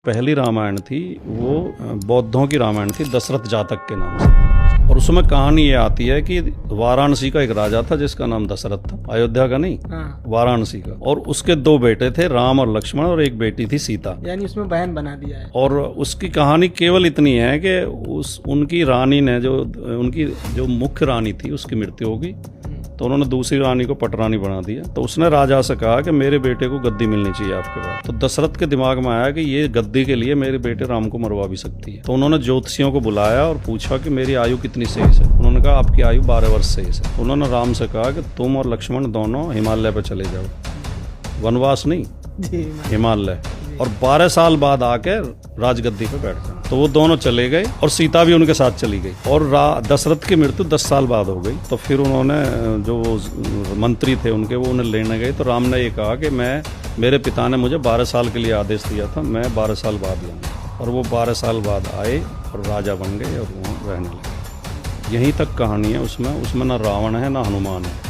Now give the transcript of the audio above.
पहली रामायण थी वो बौद्धों की रामायण थी, दशरथ जातक के नाम से। और उसमें कहानी ये आती है कि वाराणसी का एक राजा था जिसका नाम दशरथ था, अयोध्या का नहीं, वाराणसी का। और उसके दो बेटे थे, राम और लक्ष्मण, और एक बेटी थी सीता। यानी उसमें बहन बना दिया है। और उसकी कहानी केवल इतनी है कि उनकी रानी ने उनकी जो मुख्य रानी थी उसकी मृत्यु हो गई, तो उन्होंने दूसरी रानी को पटरानी बना दिया। तो उसने राजा से कहा कि मेरे बेटे को गद्दी मिलनी चाहिए आपके पास। तो दशरथ के दिमाग में आया कि ये गद्दी के लिए मेरे बेटे राम को मरवा भी सकती है। तो उन्होंने ज्योतिषियों को बुलाया और पूछा कि मेरी आयु कितनी शेष है। उन्होंने कहा आपकी आयु 12 वर्ष शेष है। उन्होंने राम से कहा कि तुम और लक्ष्मण दोनों हिमालय पर चले जाओ, वनवास नहीं, हिमालय, और 12 साल बाद आके राजगद्दी पे बैठ गए। तो वो दोनों चले गए और सीता भी उनके साथ चली गई। और दशरथ की मृत्यु 10 साल बाद हो गई। तो फिर उन्होंने जो मंत्री थे उनके, वो उन्हें लेने गए। तो राम ने ये कहा कि मेरे पिता ने मुझे 12 साल के लिए आदेश दिया था, मैं 12 साल बाद लाऊंगा। और वो 12 साल बाद आए और राजा बन गए और वहाँ रहने लगे। यहीं तक कहानी है उसमें ना रावण है ना हनुमान है।